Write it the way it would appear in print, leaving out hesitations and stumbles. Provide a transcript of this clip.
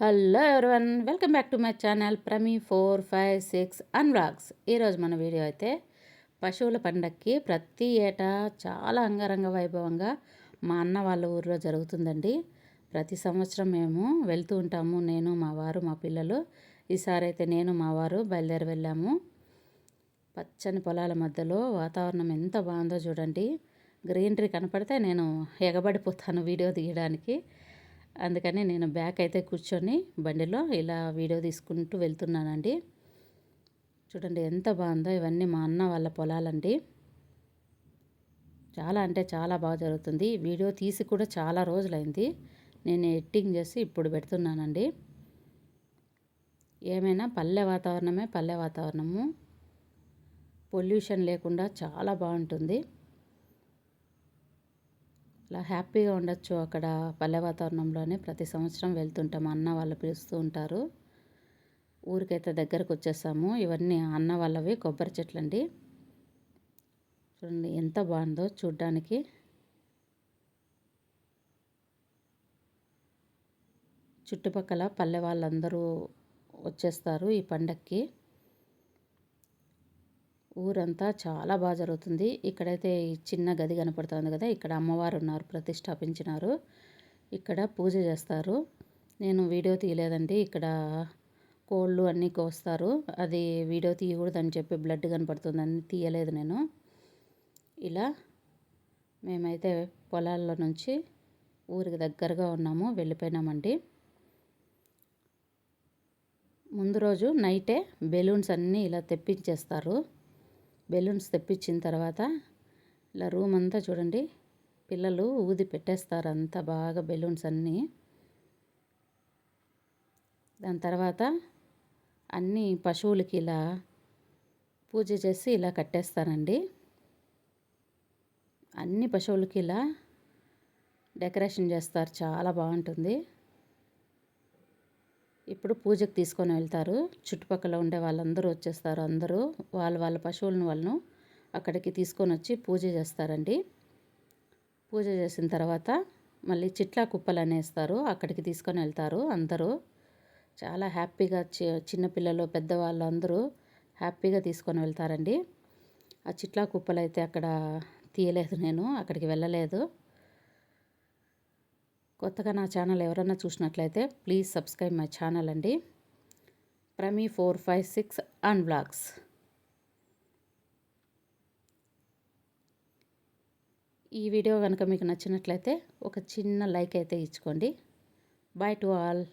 Hello everyone, welcome back to my channel Prami 456 అన్వ్లాగ్స్. ఈరోజు మన video అయితే పశువుల పండక్కి ప్రతి ఏటా చాలా అంగరంగ వైభవంగా మా అన్న వాళ్ళ ఊరిలో జరుగుతుందండి. ప్రతి సంవత్సరం మేము వెళ్తూ ఉంటాము, నేను మా వారు మా పిల్లలు. ఈసారి అయితే నేను మా వారు బయలుదేరి వెళ్ళాము. పచ్చని పొలాల మధ్యలో వాతావరణం ఎంత బాగుందో చూడండి. గ్రీనరీ కనపడితే నేను ఎగబడిపోతాను వీడియో తీయడానికి. అందుకని నేను బ్యాక్ అయితే కూర్చొని బండిలో ఇలా వీడియో తీసుకుంటూ వెళ్తున్నానండి. చూడండి ఎంత బాగుందో. ఇవన్నీ మా అన్న వాళ్ళ పొలాలండి. చాలా అంటే చాలా బాగా జరుగుతుంది. వీడియో తీసి కూడా చాలా రోజులైంది. నేను ఎడిటింగ్ చేసి ఇప్పుడు పెడుతున్నానండి. ఏమైనా పల్లె వాతావరణమే పల్లె వాతావరణము. పొల్యూషన్ లేకుండా చాలా బాగుంటుంది. అలా హ్యాపీగా ఉండొచ్చు అక్కడ పల్లె వాతావరణంలోనే. ప్రతి సంవత్సరం వెళ్తుంటాం, అన్న వాళ్ళు పిలుస్తూ ఉంటారు. ఊరికైతే దగ్గరకు వచ్చేసాము. ఇవన్నీ అన్న వాళ్ళవి కొబ్బరి చెట్లు అండి. చూడండి ఎంత బాగుందో చూడ్డానికి. చుట్టుపక్కల పల్లె వాళ్ళందరూ వచ్చేస్తారు ఈ పండక్కి. ఊరంతా చాలా బాగా జరుగుతుంది. ఇక్కడైతే ఈ చిన్న గది కనపడుతుంది కదా, ఇక్కడ అమ్మవారు ఉన్నారు, ప్రతిష్టాపించినారు. ఇక్కడ పూజ చేస్తారు. నేను వీడియో తీయలేదండి. ఇక్కడ కోళ్ళు అన్నీ కోస్తారు. అది వీడియో తీయకూడదని చెప్పి బ్లడ్ కనపడుతుందని తీయలేదు నేను. ఇలా మేమైతే పొలాల్లో నుంచి ఊరికి దగ్గరగా ఉన్నాము, వెళ్ళిపోయినామండి. ముందు రోజు నైటే బెలూన్స్ అన్నీ ఇలా తెప్పించేస్తారు. బెలూన్స్ తెప్పించిన తర్వాత ఇలా రూమ్ అంతా చూడండి, పిల్లలు ఊది పెట్టేస్తారు అంతా బాగా బెలూన్స్ అన్నీ. దాని తర్వాత అన్ని పశువులకి ఇలా పూజ చేసి ఇలా కట్టేస్తానండి. అన్ని పశువులకి ఇలా డెకరేషన్ చేస్తారు, చాలా బాగుంటుంది. ఇప్పుడు పూజకు తీసుకొని వెళ్తారు. చుట్టుపక్కల ఉండే వాళ్ళందరూ వచ్చేస్తారు. అందరూ వాళ్ళ పశువులను అక్కడికి తీసుకొని వచ్చి పూజ చేస్తారండి. పూజ చేసిన తర్వాత మళ్ళీ చిట్లా కుప్పలు అనేస్తారు, అక్కడికి తీసుకొని వెళ్తారు అందరూ. చాలా హ్యాపీగా చిన్నపిల్లలు పెద్దవాళ్ళు అందరూ హ్యాపీగా తీసుకొని వెళ్తారండి. ఆ చిట్లా కుప్పలు అయితే అక్కడ తీయలేదు, నేను అక్కడికి వెళ్ళలేదు. కొత్తగా నా ఛానల్ ఎవరైనా చూసినట్లయితే ప్లీజ్ సబ్స్క్రైబ్ మై ఛానల్ అండి, ప్రమీ 456 అన్వ్లాగ్స్. ఈ వీడియో కనుక మీకు నచ్చినట్లయితే ఒక చిన్న లైక్ అయితే ఇచ్చుకోండి. Bye to all.